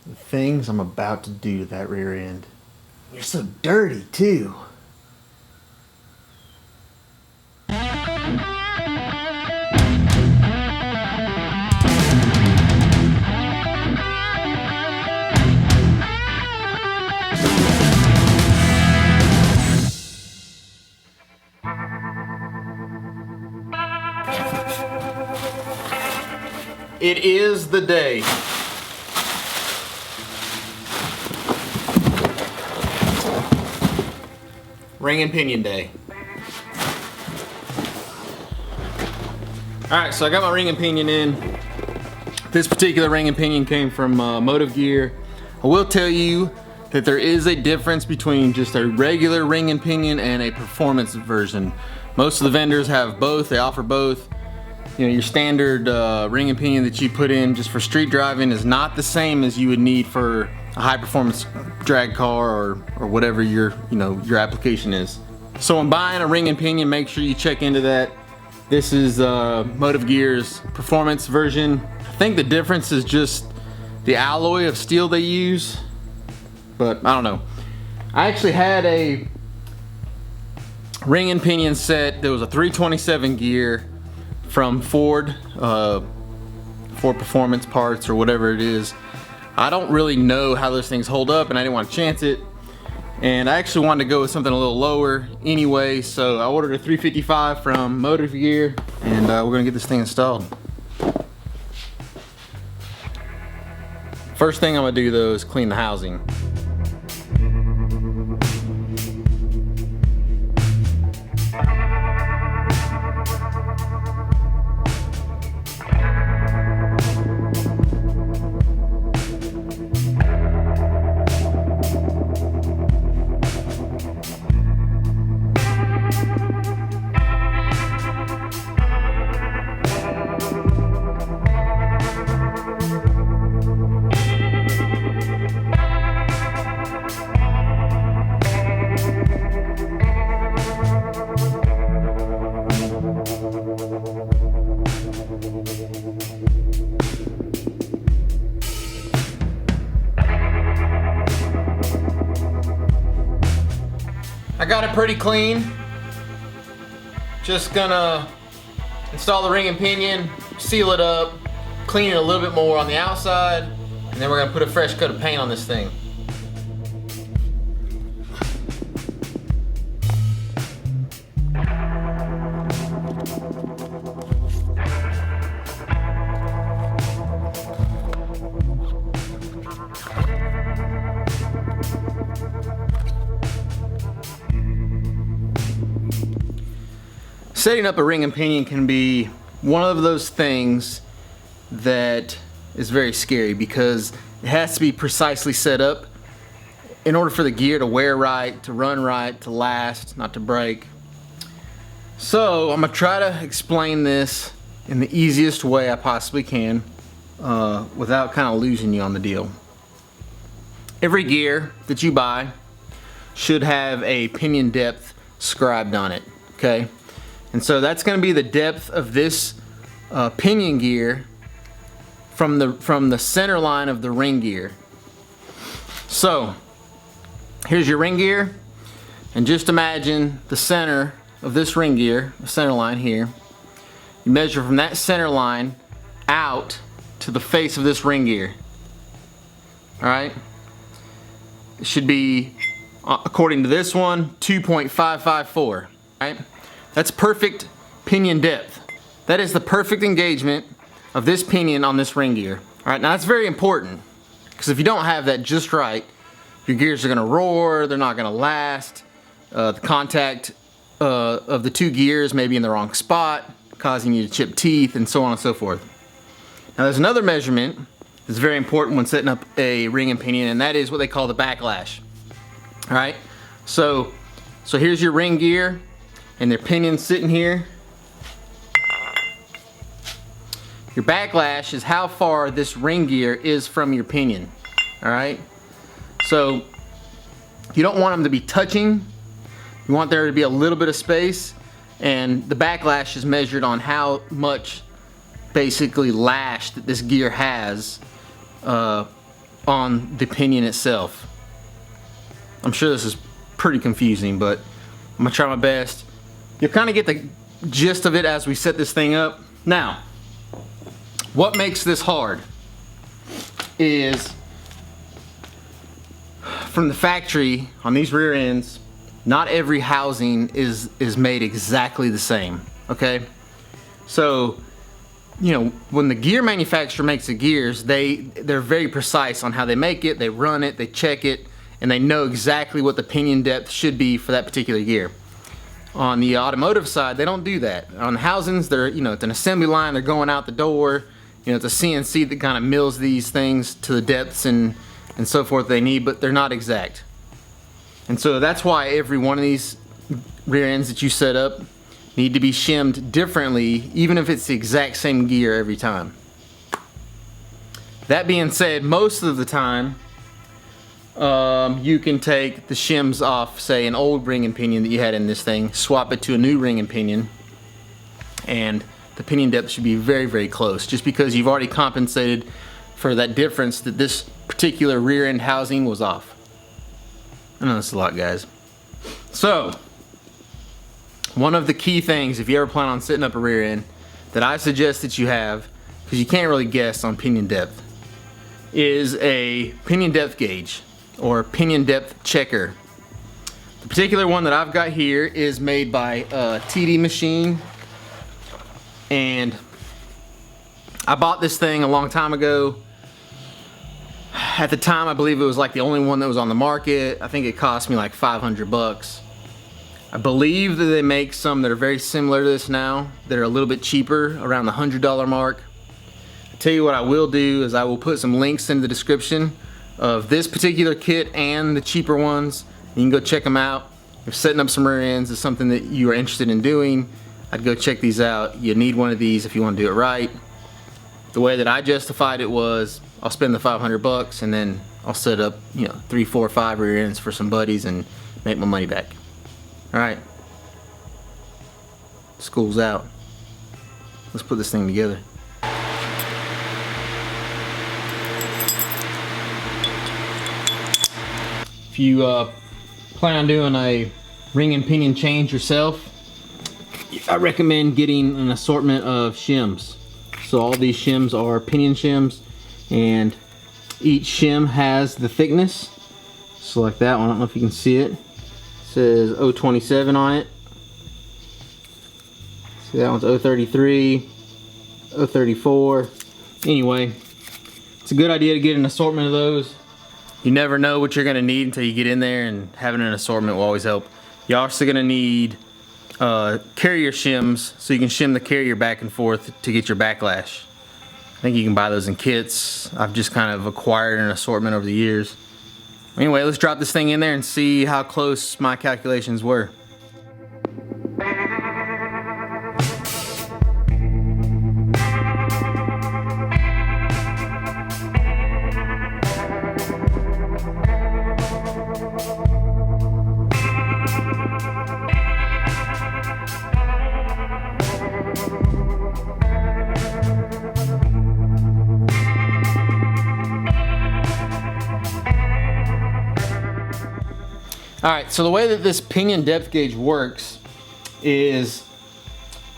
The things I'm about to do to that rear end. You're so dirty too. It is the day. Ring and pinion day. Alright, so I got my ring and pinion in. This particular ring and pinion came from Motive Gear. I will tell you that there is a difference between just a regular ring and pinion and a performance version. Most of the vendors have both, they offer both. You know, your standard ring and pinion that you put in just for street driving is not the same as you would need for a high performance drag car or whatever your application is. So when buying a ring and pinion, make sure you check into that. This is Motive Gear's performance version. I think the difference is just the alloy of steel they use, but I don't know. I actually had a ring and pinion set. There was a 327 gear from Ford Performance Parts or whatever it is. I don't really know how those things hold up, and I didn't want to chance it. And I actually wanted to go with something a little lower anyway, so I ordered a 355 from Motive Gear, and we're gonna get this thing installed. First thing I'm gonna do though is clean the housing. I got it pretty clean. Just gonna install the ring and pinion, seal it up, clean it a little bit more on the outside, and then we're gonna put a fresh coat of paint on this thing. Setting up a ring and pinion can be one of those things that is very scary because it has to be precisely set up in order for the gear to wear right, to run right, to last, not to break. So I'm gonna try to explain this in the easiest way I possibly can without kind of losing you on the deal. Every gear that you buy should have a pinion depth scribed on it, okay? And so that's going to be the depth of this pinion gear from the center line of the ring gear. So here's your ring gear, and just imagine the center of this ring gear, the center line here. You measure from that center line out to the face of this ring gear. All right. It should be, according to this one, 2.554. Right. That's perfect pinion depth. That is the perfect engagement of this pinion on this ring gear. All right, now that's very important because if you don't have that just right, your gears are gonna roar, they're not gonna last. The contact of the two gears may be in the wrong spot, causing you to chip teeth and so on and so forth. Now there's another measurement that's very important when setting up a ring and pinion, and that is what they call the backlash. All right, so here's your ring gear and their pinion sitting here. Your backlash is how far this ring gear is from your pinion. All right, so you don't want them to be touching. You want there to be a little bit of space, and the backlash is measured on how much basically lash that this gear has on the pinion itself. I'm sure this is pretty confusing, but I'm gonna try my best. You'll kind of get the gist of it as we set this thing up. Now, what makes this hard is from the factory on these rear ends, not every housing is made exactly the same, okay? So, you know, when the gear manufacturer makes the gears, they're very precise on how they make it, they run it, they check it, and they know exactly what the pinion depth should be for that particular gear. On the automotive side, they don't do that. On the housings, they're, you know, it's an assembly line, they're going out the door, you know, it's a CNC that kind of mills these things to the depths and so forth they need, but they're not exact. And so that's why every one of these rear ends that you set up need to be shimmed differently, even if it's the exact same gear every time. That being said, most of the time, you can take the shims off, say, an old ring and pinion that you had in this thing, swap it to a new ring and pinion, and the pinion depth should be very, very close, just because you've already compensated for that difference that this particular rear end housing was off. I know that's a lot, guys. So, one of the key things, if you ever plan on setting up a rear end, that I suggest that you have, because you can't really guess on pinion depth, is a pinion depth gauge or pinion depth checker. The particular one that I've got here is made by TD Machine, and I bought this thing a long time ago. At the time, I believe it was like the only one that was on the market. I think it cost me like 500 bucks. I believe that they make some that are very similar to this now, that are a little bit cheaper, around the $100 mark. I'll tell you what I will do is I will put some links in the description of this particular kit and the cheaper ones. You can go check them out. If setting up some rear ends is something that you are interested in doing, I'd go check these out. You need one of these if you want to do it right. The way that I justified it was, I'll spend the 500 bucks and then I'll set up, you know, 3, 4, 5 rear ends for some buddies and make my money back. Alright, school's out. Let's put this thing together. If you plan on doing a ring and pinion change yourself, I recommend getting an assortment of shims. So all these shims are pinion shims, and each shim has the thickness. So like that one, I don't know if you can see it. Says 027 on it. See, that one's 033, 034. Anyway, it's a good idea to get an assortment of those. You never know what you're gonna need until you get in there, and having an assortment will always help. You're also gonna need carrier shims, so you can shim the carrier back and forth to get your backlash. I think you can buy those in kits. I've just kind of acquired an assortment over the years. Anyway, let's drop this thing in there and see how close my calculations were. Alright, so the way that this pinion depth gauge works is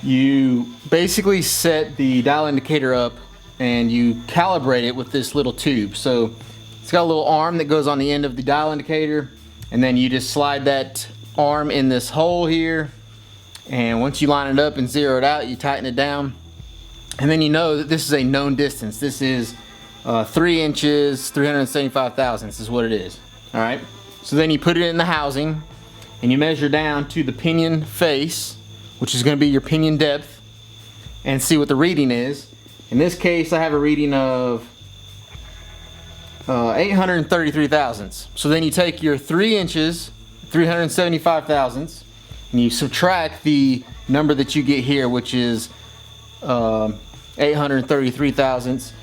you basically set the dial indicator up and you calibrate it with this little tube. So it's got a little arm that goes on the end of the dial indicator, and then you just slide that arm in this hole here, and once you line it up and zero it out, you tighten it down, and then you know that this is a known distance. This is 3 inches, 375 thousandths is what it is. Alright. So then you put it in the housing and you measure down to the pinion face, which is going to be your pinion depth, and see what the reading is. In this case, I have a reading of 833 thousandths. So then you take your 3 inches, 375 thousandths, and you subtract the number that you get here, which is 833 thousandths,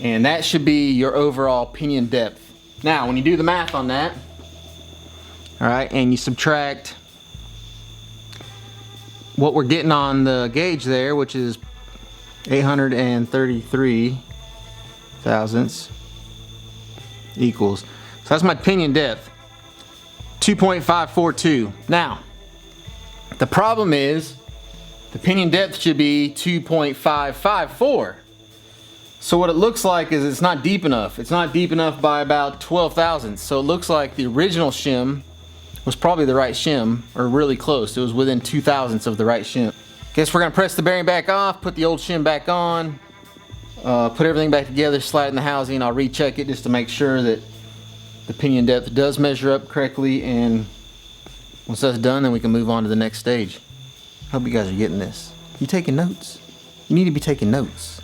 and that should be your overall pinion depth. Now, when you do the math on that, alright, and you subtract what we're getting on the gauge there, which is 833 thousandths, equals. So that's my pinion depth, 2.542. Now, the problem is the pinion depth should be 2.554. So what it looks like is it's not deep enough. It's not deep enough by about 12 thousandths. So it looks like the original shim was probably the right shim, or really close. It was within 2 thousandths of the right shim. Guess we're gonna press the bearing back off, put the old shim back on, put everything back together, slide it in the housing. I'll recheck it just to make sure that the pinion depth does measure up correctly, and once that's done, then we can move on to the next stage. Hope you guys are getting this. You taking notes? You need to be taking notes.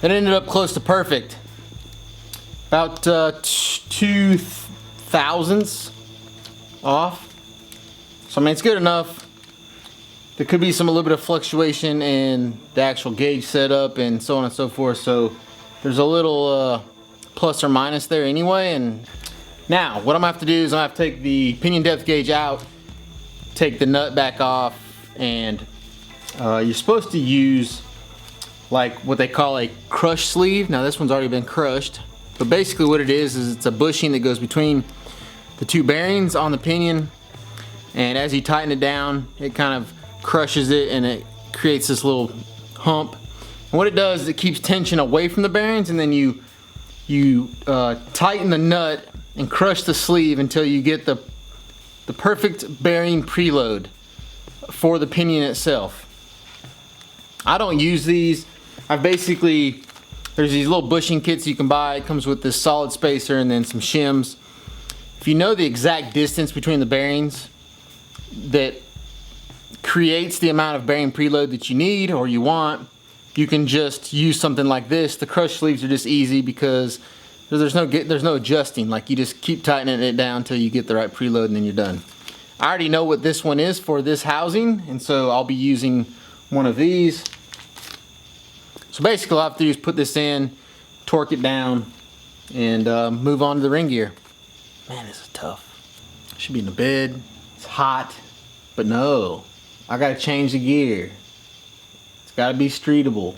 It ended up close to perfect. About 2 thousandths off. So I mean, it's good enough. There could be a little bit of fluctuation in the actual gauge setup and so on and so forth. So there's a little plus or minus there anyway. And now what I'm gonna have to do is I have to take the pinion depth gauge out, take the nut back off, and you're supposed to use like what they call a crush sleeve. Now this one's already been crushed, but basically what it is it's a bushing that goes between the two bearings on the pinion, and as you tighten it down, it kind of crushes it and it creates this little hump. And what it does is it keeps tension away from the bearings, and then you tighten the nut and crush the sleeve until you get the perfect bearing preload for the pinion itself. I don't use these. There's these little bushing kits you can buy. It comes with this solid spacer and then some shims. If you know the exact distance between the bearings that creates the amount of bearing preload that you need or you want, you can just use something like this. The crush sleeves are just easy because there's no adjusting. Like, you just keep tightening it down until you get the right preload and then you're done. I already know what this one is for this housing, and so I'll be using one of these. So basically all I have to do is put this in, torque it down, and move on to the ring gear. Man, this is tough. I should be in the bed. It's hot, but no, I gotta change the gear. It's gotta be streetable.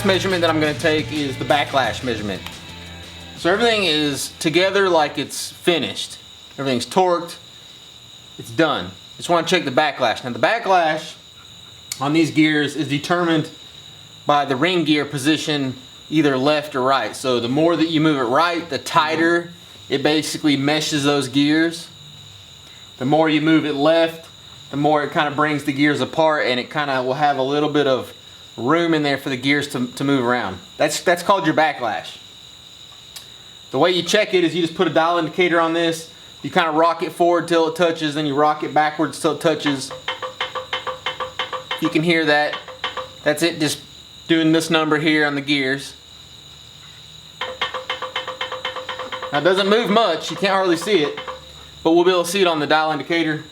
last measurement that I'm going to take is the backlash measurement. So everything is together like it's finished. Everything's torqued. It's done. Just want to check the backlash. Now the backlash on these gears is determined by the ring gear position, either left or right. So the more that you move it right, the tighter it basically meshes those gears. The more you move it left, the more it kind of brings the gears apart, and it kind of will have a little bit of room in there for the gears to move around. That's called your backlash. The way you check it is you just put a dial indicator on this. You kind of rock it forward till it touches, then you rock it backwards till it touches. You can hear that. That's it, just doing this number here on the gears. Now it doesn't move much, you can't hardly see it, but we'll be able to see it on the dial indicator.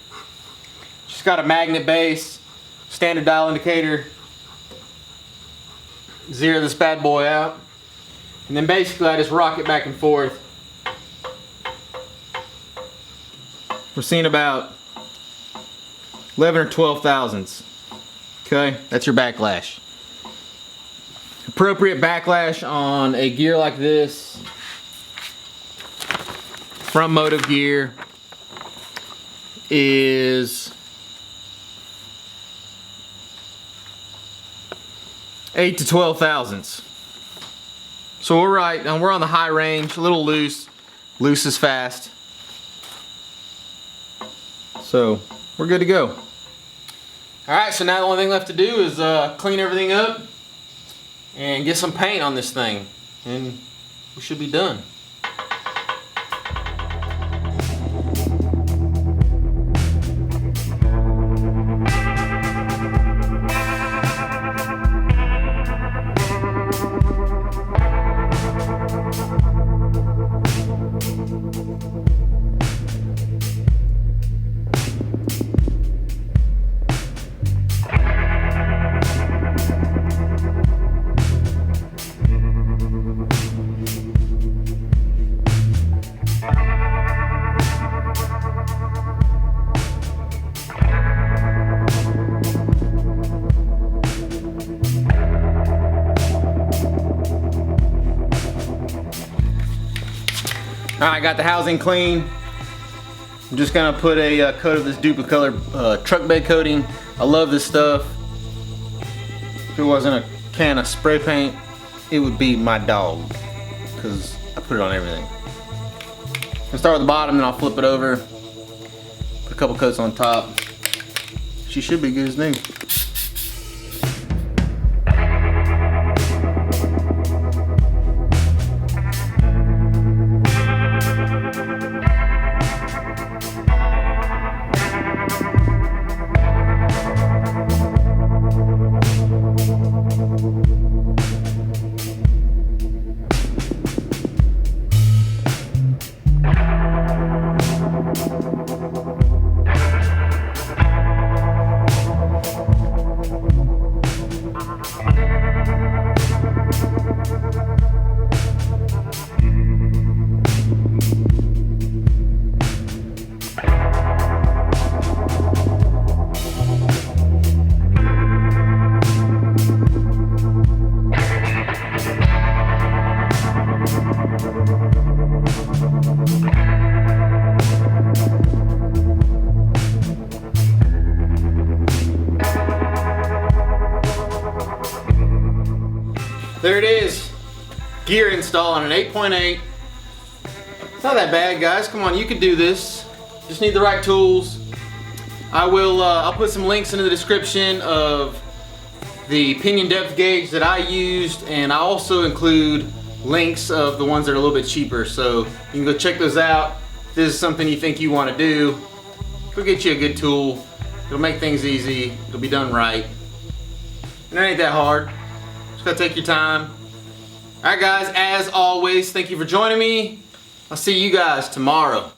Just got a magnet base, standard dial indicator. Zero this bad boy out. And then basically I just rock it back and forth. We're seeing about 11 or 12 thousandths. Okay, that's your backlash. Appropriate backlash on a gear like this, from Motive Gear, is 8 to 12 thousandths. So we're right, and we're on the high range, a little loose. Loose is fast. So we're good to go. Alright, so now the only thing left to do is clean everything up and get some paint on this thing, and we should be done. Alright, got the housing clean. I'm just gonna put a coat of this Duplicolor truck bed coating. I love this stuff. If it wasn't a can of spray paint, it would be my dog, because I put it on everything. I'll start with the bottom, then I'll flip it over. Put a couple coats on top. She should be good as new. There it is, gear install on an 8.8. It's not that bad, guys. Come on, you can do this. Just need the right tools. I'll put some links into the description of the pinion depth gauge that I used, and I also include links of the ones that are a little bit cheaper, so you can go check those out. If this is something you think you want to do, go get you a good tool. It'll make things easy. It'll be done right. And it ain't that hard. Just gotta take your time. Alright guys, as always, thank you for joining me. I'll see you guys tomorrow.